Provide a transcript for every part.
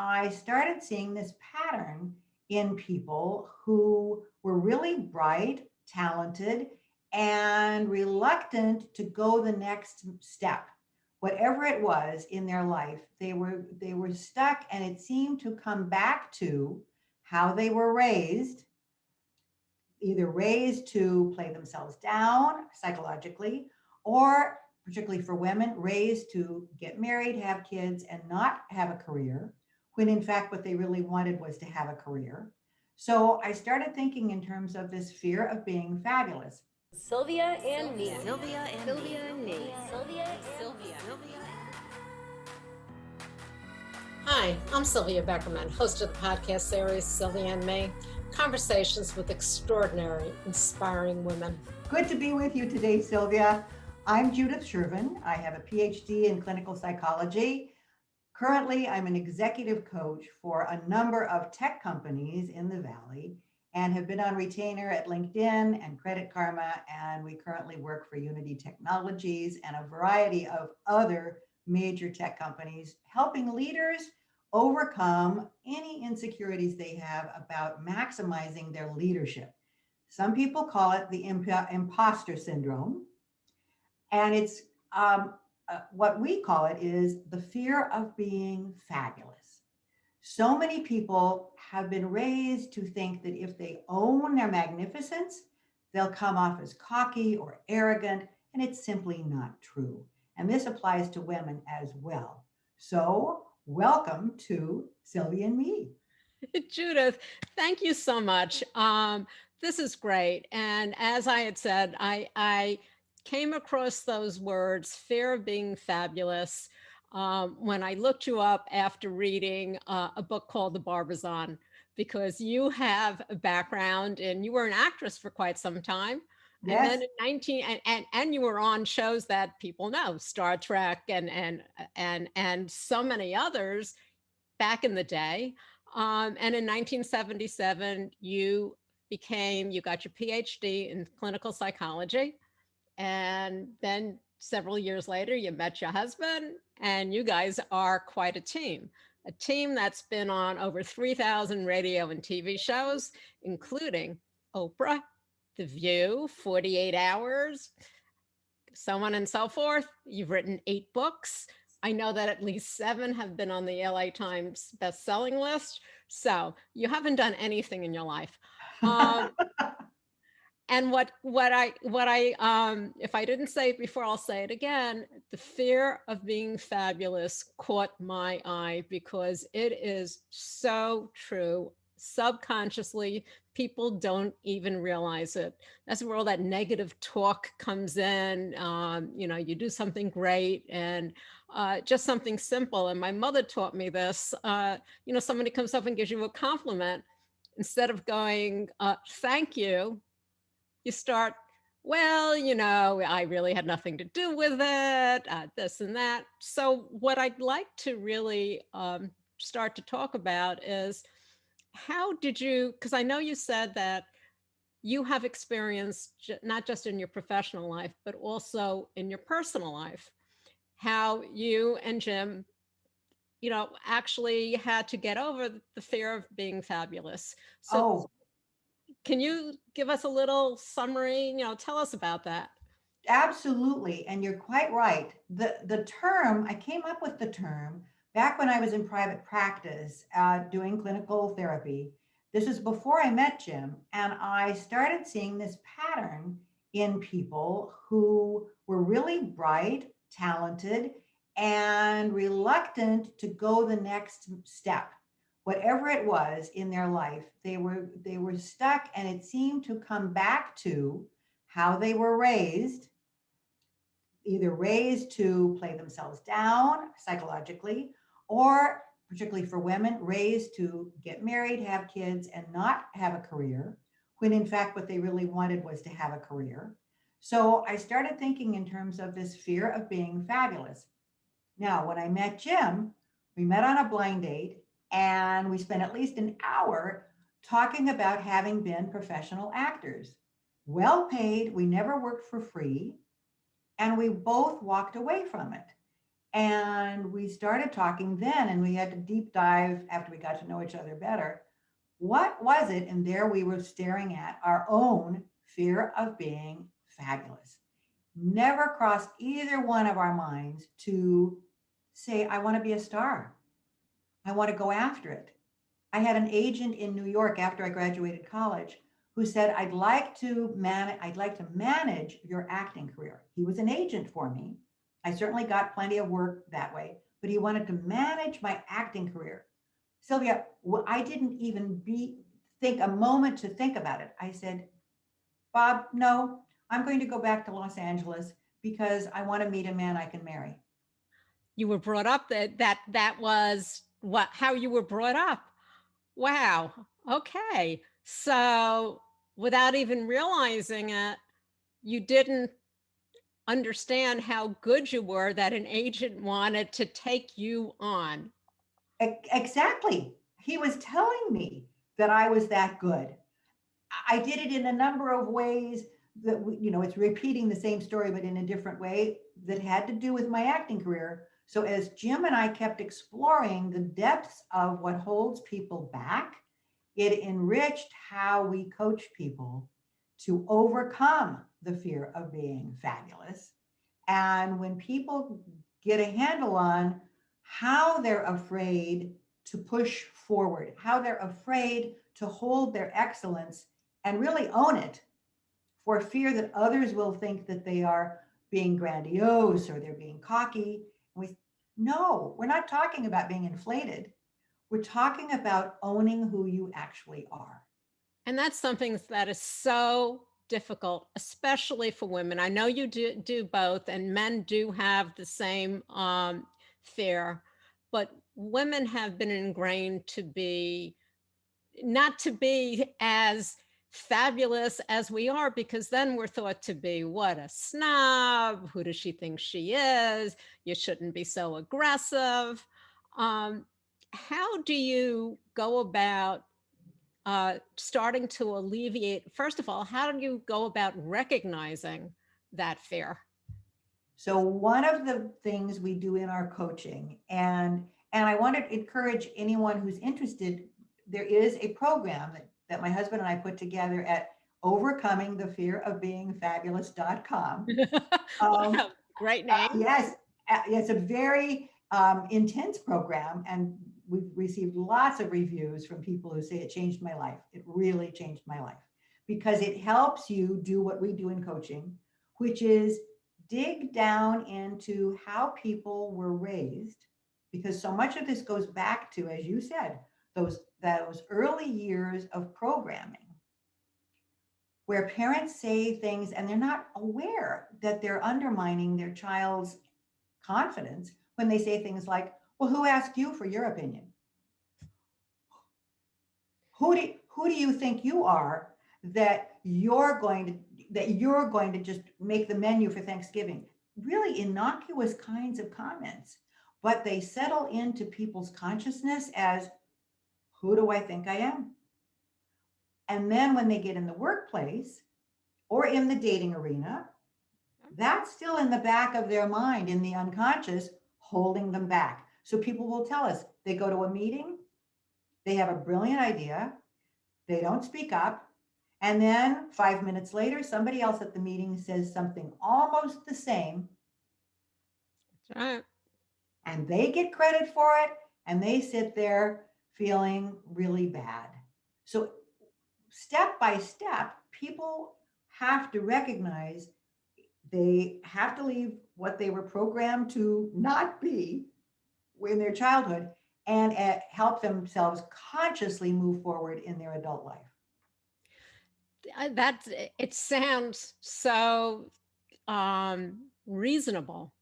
I started seeing this pattern in people who were really bright, talented, and reluctant to go the next step. Whatever it was in their life, they were stuck, and it seemed to come back to how they were raised, either raised to play themselves down psychologically, or particularly for women, raised to get married, have kids, and not have a career, when in fact what they really wanted was to have a career. So I started thinking in terms of this fear of being fabulous. Sylvia and me. Hi, I'm Sylvia Beckerman, host of the podcast series Sylvia and Me, conversations with extraordinary, inspiring women. Good to be with you today, Sylvia. I'm Judith Sherven. I have a PhD in clinical psychology. Currently, I'm an executive coach for a number of tech companies in the Valley and have been on retainer at LinkedIn and Credit Karma. And we currently work for Unity Technologies and a variety of other major tech companies, helping leaders overcome any insecurities they have about maximizing their leadership. Some people call it the imposter syndrome. And it's what we call it is the fear of being fabulous. So many people have been raised to think that if they own their magnificence, they'll come off as cocky or arrogant, and it's simply not true. And this applies to women as well. So, welcome to Sylvia and Me. Judith, thank you so much. This is great. And as I had said, I came across those words, fear of being fabulous, when I looked you up after reading a book called The Barbizon, because you have a background and you were an actress for quite some time. And Yes. then in 19 and you were on shows that people know, Star Trek and so many others back in the day. And in 1977, you got your PhD in clinical psychology. And then several years later, you met your husband, and you guys are quite a team that's been on over 3,000 radio and TV shows, including Oprah, The View, 48 Hours, so on and so forth. You've written 8 books. I know that at least 7 have been on the LA Times bestselling list. So you haven't done anything in your life. And what I if I didn't say it before, I'll say it again. The fear of being fabulous caught my eye because it is so true. Subconsciously, people don't even realize it. That's where all that negative talk comes in. You do something great and just something simple. And my mother taught me this. Somebody comes up and gives you a compliment. Instead of going, thank you, you start, well, I really had nothing to do with it, this and that. So what I'd like to really start to talk about is how did you, because I know you said that you have experience not just in your professional life, but also in your personal life, how you and Jim, actually had to get over the fear of being fabulous. So Oh, can you give us a little summary? Tell us about that. absolutely. And you're quite right. The term, I came up with the term back when I was in private practice doing clinical therapy. This is before I met Jim. And I started seeing this pattern in people who were really bright, talented, and reluctant to go the next step. Whatever it was in their life, they were stuck, and it seemed to come back to how they were raised, either raised to play themselves down psychologically, or particularly for women, raised to get married, have kids, and not have a career, when in fact what they really wanted was to have a career. So I started thinking in terms of this fear of being fabulous. Now, when I met Jim, we met on a blind date and we spent at least an hour talking about having been professional actors. Well paid, we never worked for free, and we both walked away from it. And we started talking then, and we had to deep dive after we got to know each other better. What was it? And there we were staring at our own fear of being fabulous. Never crossed either one of our minds to say, I want to be a star. I want to go after it. I had an agent in New York after I graduated college who said, I'd like to manage your acting career. He was an agent for me. I certainly got plenty of work that way, but he wanted to manage my acting career. Sylvia, I didn't even think a moment to think about it. I said, Bob, no, I'm going to go back to Los Angeles because I want to meet a man I can marry. You were brought up that was how you were brought up. Wow. Okay. So without even realizing it, you didn't understand how good you were that an agent wanted to take you on. Exactly. He was telling me that I was that good. I did it in a number of ways that, it's repeating the same story, but in a different way that had to do with my acting career. So as Jim and I kept exploring the depths of what holds people back, it enriched how we coach people to overcome the fear of being fabulous. And when people get a handle on how they're afraid to push forward, how they're afraid to hold their excellence and really own it for fear that others will think that they are being grandiose or they're being cocky. No, we're not talking about being inflated. We're talking about owning who you actually are. And that's something that is so difficult, especially for women. I know you do both, and men do have the same fear, but women have been ingrained to be not to be as fabulous as we are, because then we're thought to be, what a snob, who does she think she is, you shouldn't be so aggressive. How do you go about starting to alleviate, first of all, how do you go about recognizing that fear? So one of the things we do in our coaching, and I want to encourage anyone who's interested, there is a program that my husband and I put together at overcomingthefearofbeingfabulous.com. Wow, great name. Yes, it's a very intense program, and we've received lots of reviews from people who say it changed my life. It really changed my life because it helps you do what we do in coaching, which is dig down into how people were raised, because so much of this goes back to, as you said, those early years of programming where parents say things and they're not aware that they're undermining their child's confidence when they say things like, well, who asked you for your opinion? Who do you think you are that you're going to just make the menu for Thanksgiving? Really innocuous kinds of comments, but they settle into people's consciousness as, who do I think I am? And then when they get in the workplace or in the dating arena, that's still in the back of their mind, in the unconscious, holding them back. So people will tell us they go to a meeting, they have a brilliant idea, they don't speak up, and then 5 minutes later, somebody else at the meeting says something almost the same. That's right. And they get credit for it, and they sit there feeling really bad. So step by step, people have to recognize they have to leave what they were programmed to not be in their childhood and help themselves consciously move forward in their adult life. It sounds so reasonable,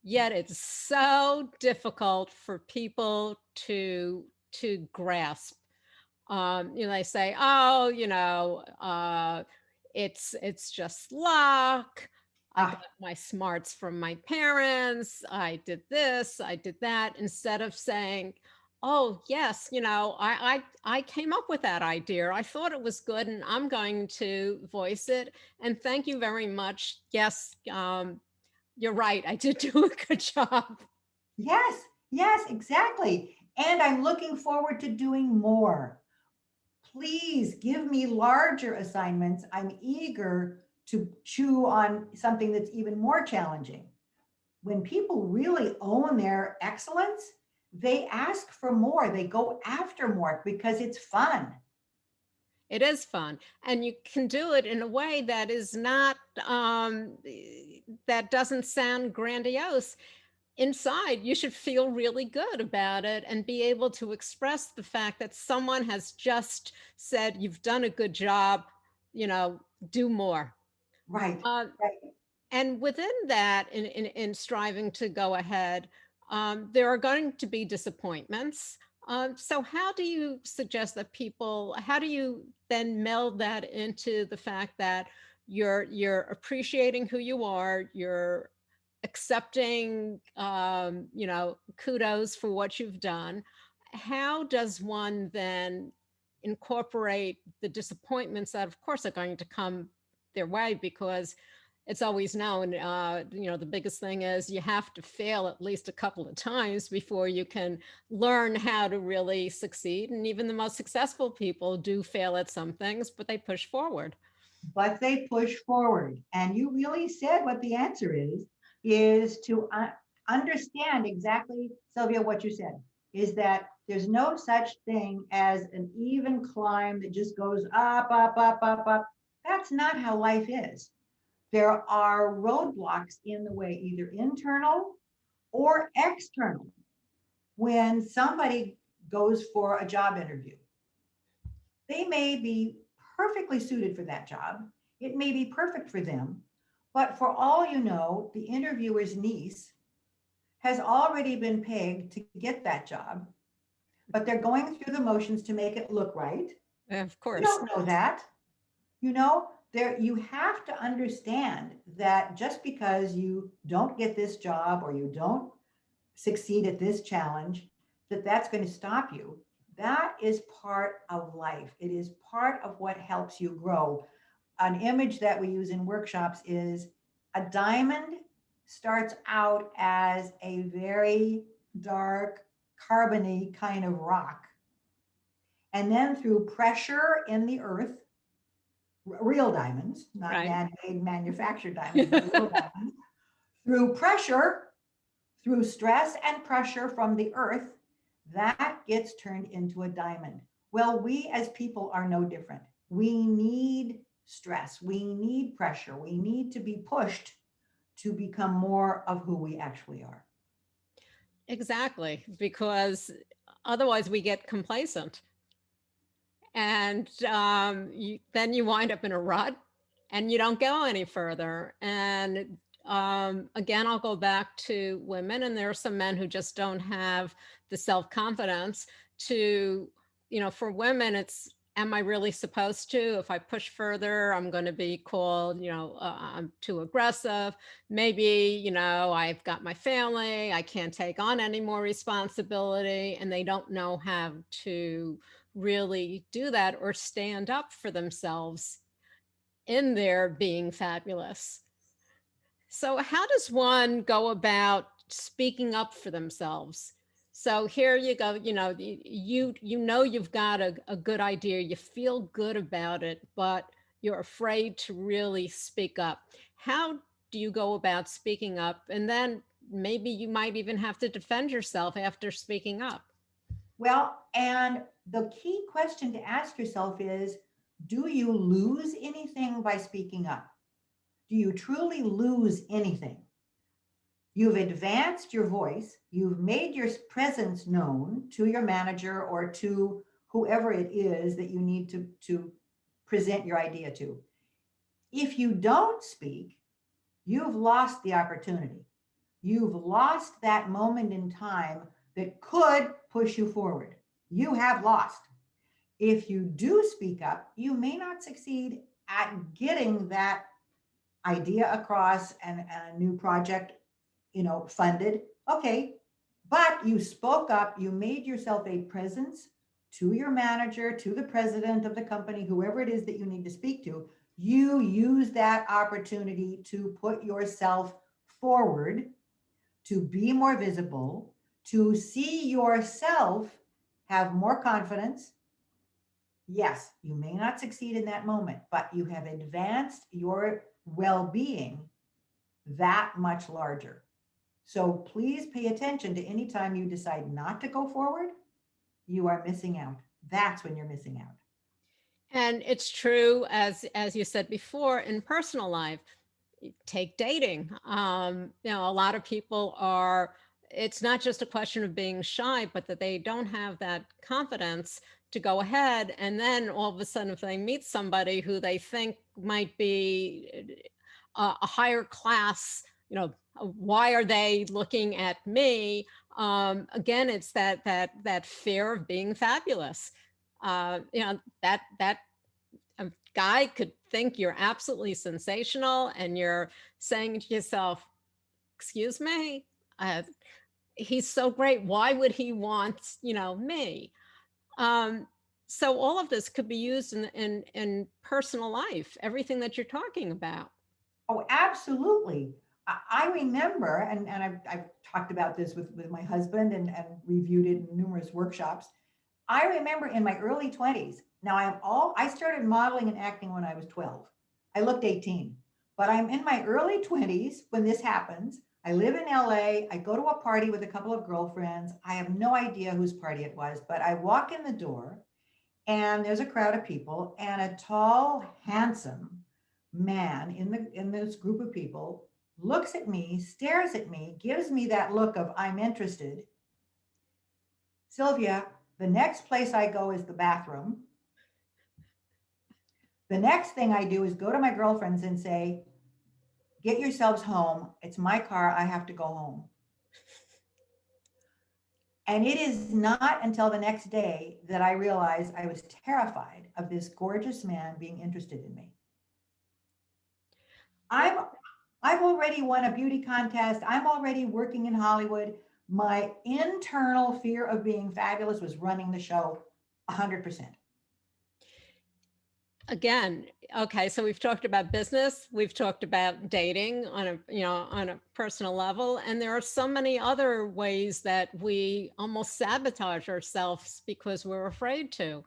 yet it's so difficult for people to grasp. They say, oh, it's just luck. I got my smarts from my parents. I did this, I did that, instead of saying, oh, yes, I came up with that idea. I thought it was good and I'm going to voice it. And thank you very much. Yes, you're right. I did do a good job. Yes, yes, exactly. And I'm looking forward to doing more. Please give me larger assignments. I'm eager to chew on something that's even more challenging. When people really own their excellence, they ask for more. They go after more because it's fun. It is fun, and you can do it in a way that is not that doesn't sound grandiose. Inside, you should feel really good about it and be able to express the fact that someone has just said, "You've done a good job, you know, do more." Right, Uh, right. and within that, in striving to go ahead, there are going to be disappointments. So how do you suggest that people, how do you then meld that into the fact that you're appreciating who you are, you're accepting, kudos for what you've done? How does one then incorporate the disappointments that of course are going to come their way, because it's always known, the biggest thing is you have to fail at least a couple of times before you can learn how to really succeed. And even the most successful people do fail at some things, but they push forward. But they push forward. And you really said what the answer is to understand exactly, Sylvia, what you said, is that there's no such thing as an even climb that just goes up, up, up, up, up. That's not how life is. There are roadblocks in the way, either internal or external. When somebody goes for a job interview, they may be perfectly suited for that job. It may be perfect for them, but for all you know, the interviewer's niece has already been pegged to get that job, but they're going through the motions to make it look right. Of You course. don't know that. You know, there you have to understand that just because you don't get this job or you don't succeed at this challenge, that that's going to stop you. That is part of life. It is part of what helps you grow. An image that we use in workshops is a diamond starts out as a very dark, carbony kind of rock. And then through pressure in the earth, real diamonds, not Right. man-made manufactured diamonds, but real diamonds, through pressure, through stress and pressure from the earth, that gets turned into a diamond. Well, we as people are no different. We need stress, we need pressure, we need to be pushed to become more of who we actually are. Exactly, because otherwise we get complacent, and then you wind up in a rut and you don't go any further. And again, I'll go back to women, and there are some men who just don't have the self-confidence to, for women, it's, am I really supposed to? If I push further, I'm going to be called, I'm too aggressive. Maybe, I've got my family, I can't take on any more responsibility, and they don't know how to really do that or stand up for themselves in their being fabulous. So how does one go about speaking up for themselves? So here you go, you've got a good idea, you feel good about it, but you're afraid to really speak up. How do you go about speaking up? And then maybe you might even have to defend yourself after speaking up. Well, and the key question to ask yourself is, do you lose anything by speaking up? Do you truly lose anything? You've advanced your voice, you've made your presence known to your manager or to whoever it is that you need to present your idea to. If you don't speak, you've lost the opportunity. You've lost that moment in time that could push you forward. You have lost. If you do speak up, you may not succeed at getting that idea across and a new project, funded. Okay, but you spoke up, you made yourself a presence to your manager, to the president of the company, whoever it is that you need to speak to. You use that opportunity to put yourself forward, to be more visible, to see yourself have more confidence. Yes, you may not succeed in that moment, but you have advanced your well-being that much larger. So please pay attention to any time you decide not to go forward, you are missing out. That's when you're missing out. And it's true, as you said before, in personal life. Take dating. A lot of people are, it's not just a question of being shy, but that they don't have that confidence to go ahead. And then all of a sudden, if they meet somebody who they think might be a higher class, why are they looking at me? Again, it's that fear of being fabulous. That a guy could think you're absolutely sensational, and you're saying to yourself, excuse me, he's so great, why would he want me? So all of this could be used in personal life, everything that you're talking about. Oh, absolutely. I remember, and I've talked about this with my husband and reviewed it in numerous workshops. I remember in my early 20s. Now I started modeling and acting when I was 12. I looked 18, but I'm in my early 20s when this happens. I live in LA. I go to a party with a couple of girlfriends. I have no idea whose party it was, but I walk in the door and there's a crowd of people, and a tall, handsome man in this group of people looks at me, stares at me, gives me that look of I'm interested. Sylvia, the next place I go is the bathroom. The next thing I do is go to my girlfriends and say, get yourselves home. It's my car. I have to go home. And it is not until the next day that I realized I was terrified of this gorgeous man being interested in me. I've already won a beauty contest. I'm already working in Hollywood. My internal fear of being fabulous was running the show 100%. Again, okay, so we've talked about business, we've talked about dating on a personal level, and there are so many other ways that we almost sabotage ourselves because we're afraid to.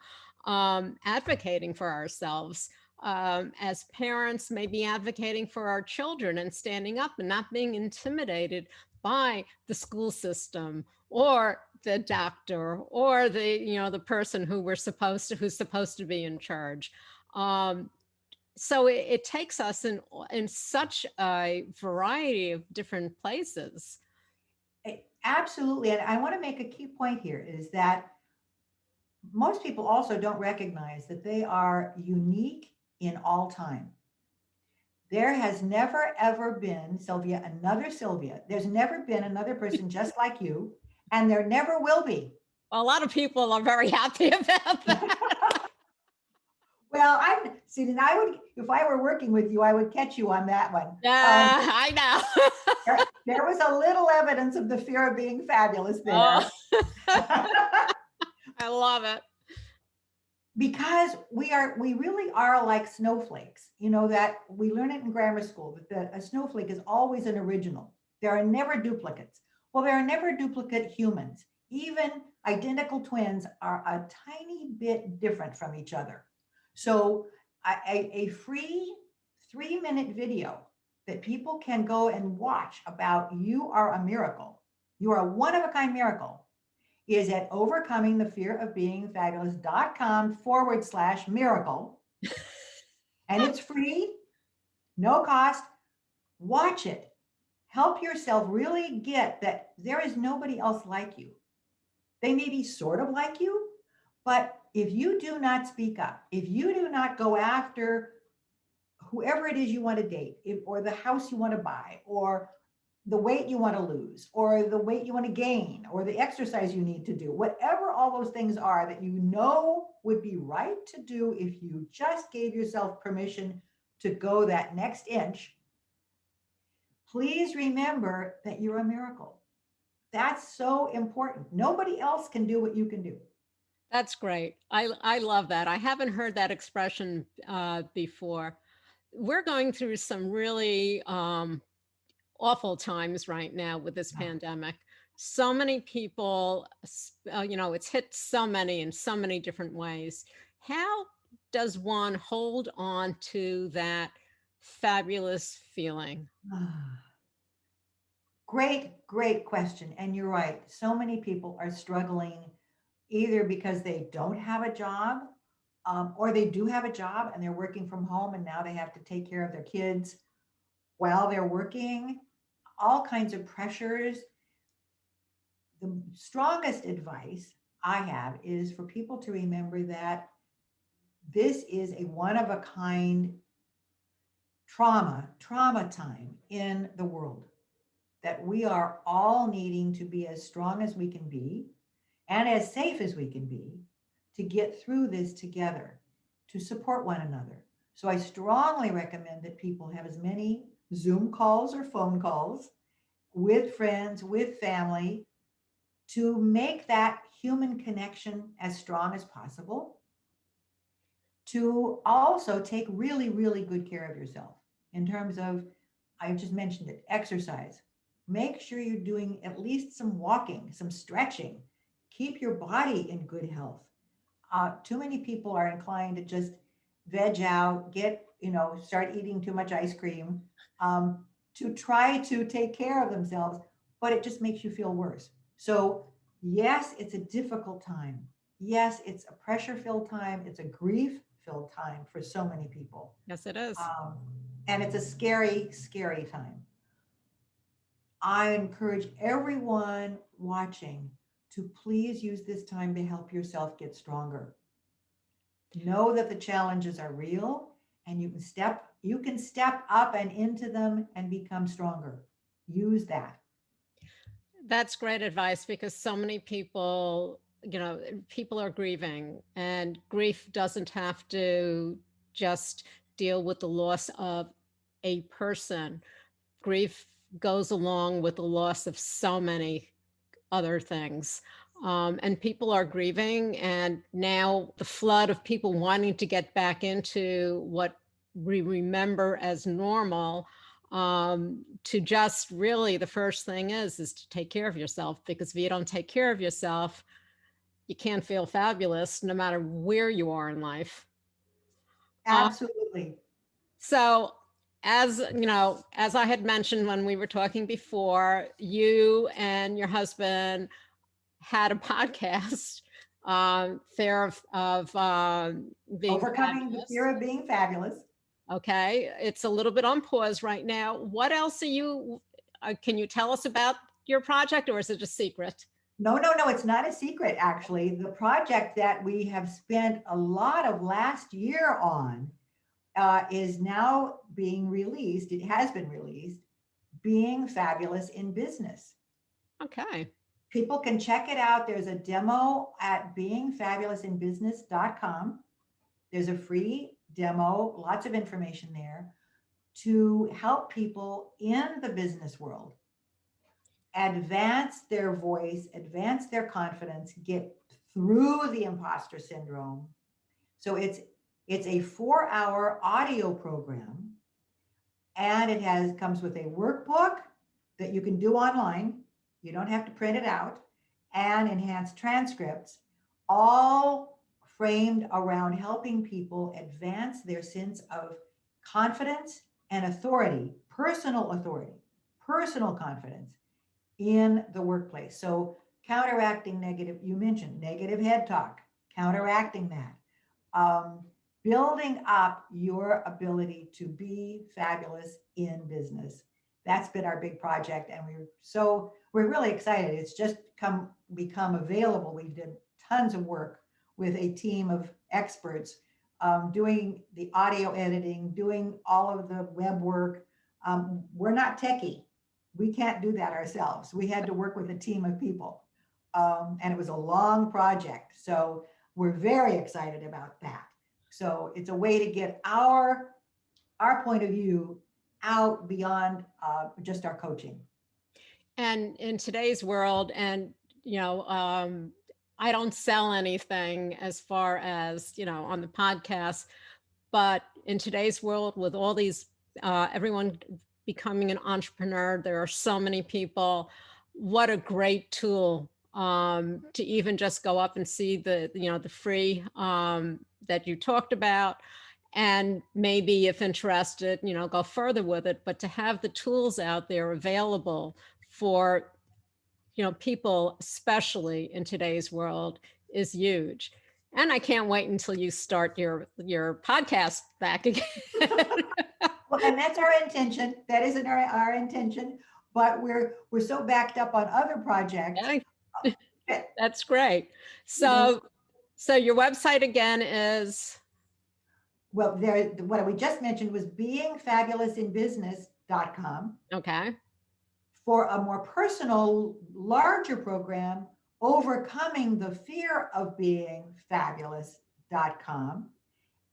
Advocating for ourselves, as parents, maybe advocating for our children and standing up and not being intimidated by the school system or the doctor or the person who's supposed to be in charge. So it takes us in such a variety of different places. Absolutely. And I want to make a key point here is that most people also don't recognize that they are unique in all time. There has never, ever been, Sylvia, another Sylvia. There's never been another person just like you, and there never will be. A lot of people are very happy about that. Well, if I were working with you, I would catch you on that one. I know. there was a little evidence of the fear of being fabulous there. Oh. I love it. Because we really are like snowflakes. You know that we learn it in grammar school that a snowflake is always an original. There are never duplicates. Well, there are never duplicate humans. Even identical twins are a tiny bit different from each other. So a free 3-minute video that people can go and watch about you are a miracle. You are a one-of-a-kind miracle is at overcomingthefearofbeingfabulous.com/miracle. And it's free, no cost. Watch it. Help yourself really get that there is nobody else like you. They may be sort of like you, but if you do not speak up, if you do not go after whoever it is you want to date, or the house you want to buy, or the weight you want to lose, or the weight you want to gain, or the exercise you need to do, whatever all those things are that you know would be right to do if you just gave yourself permission to go that next inch, please remember that you're a miracle. That's so important. Nobody else can do what you can do. That's great. I love that. I haven't heard that expression before. We're going through some really awful times right now with this Yeah. pandemic. So many people, it's hit so many in so many different ways. How does one hold on to that fabulous feeling? Great, great question. And you're right. So many people are struggling either because they don't have a job, or they do have a job and they're working from home and now they have to take care of their kids while they're working, all kinds of pressures. The strongest advice I have is for people to remember that this is a one of a kind trauma time in the world, that we are all needing to be as strong as we can be and as safe as we can be to get through this together, to support one another. So I strongly recommend that people have as many Zoom calls or phone calls with friends, with family, to make that human connection as strong as possible, to also take really, really good care of yourself in terms of, I just mentioned it, exercise. Make sure you're doing at least some walking, some stretching. Keep your body in good health. Too many people are inclined to just veg out, start eating too much ice cream, to try to take care of themselves, but it just makes you feel worse. So, yes, it's a difficult time. Yes, it's a pressure filled time. It's a grief filled time for so many people. Yes, it is. Um, and it's a scary, scary time. I encourage everyone watching to please use this time to help yourself get stronger. Know that the challenges are real and you can step up and into them and become stronger. Use that. That's great advice because so many people, people are grieving, and grief doesn't have to just deal with the loss of a person. Grief goes along with the loss of so many other things. And people are grieving, and now the flood of people wanting to get back into what we remember as normal, to just really, the first thing is to take care of yourself, because if you don't take care of yourself, you can't feel fabulous no matter where you are in life. Absolutely. So, as I had mentioned when we were talking before, you and your husband had a podcast, fear of being Overcoming the fabulous. fear of being fabulous. Okay, it's a little bit on pause right now. What else can you tell us about your project, or is it a secret? No, no, no, it's not a secret, actually. The project that we have spent a lot of last year on is now being released. It has been released, Being Fabulous in Business. Okay. People can check it out. There's a demo at beingfabulousinbusiness.com. There's a free demo, lots of information there to help people in the business world advance their voice, advance their confidence, get through the imposter syndrome. So it's a 4-hour audio program, and it comes with a workbook that you can do online. You don't have to print it out, and enhanced transcripts, all framed around helping people advance their sense of confidence and authority, personal confidence in the workplace. So counteracting you mentioned negative head talk, counteracting that, building up your ability to be fabulous in business. That's been our big project, and we're really excited. It's just become available. We did tons of work with a team of experts, doing the audio editing, doing all of the web work. We're not techie. We can't do that ourselves. We had to work with a team of people, and it was a long project. So we're very excited about that. So it's a way to get our point of view out beyond just our coaching. And in today's world, and I don't sell anything as far as on the podcast, but in today's world, with all these everyone becoming an entrepreneur. There are so many people. What a great tool to even just go up and see the free that you talked about. And maybe if interested, go further with it, but to have the tools out there available for, people, especially in today's world, is huge. And I can't wait until you start your podcast back again. Well, and that's our intention. That isn't our intention, but we're so backed up on other projects. That's great. So your website again is? Well, what we just mentioned was beingfabulousinbusiness.com. Okay. For a more personal, larger program, overcoming the fear of being fabulous.com.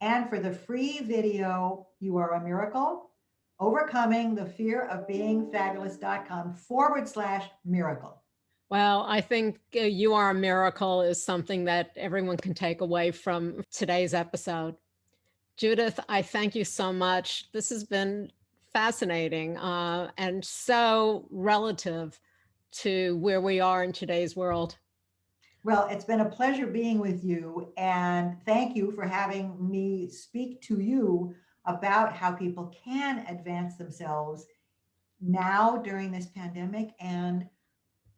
And for the free video, You Are a Miracle, overcoming the fear of being fabulous.com/miracle. Well, I think You Are a Miracle is something that everyone can take away from today's episode. Judith, I thank you so much. This has been fascinating and so relative to where we are in today's world. Well, it's been a pleasure being with you, and thank you for having me speak to you about how people can advance themselves now during this pandemic and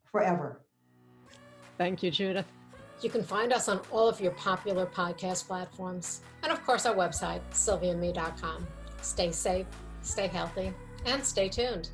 forever. Thank you, Judith. You can find us on all of your popular podcast platforms, and of course our website, sylviame.com. Stay safe, stay healthy, and stay tuned.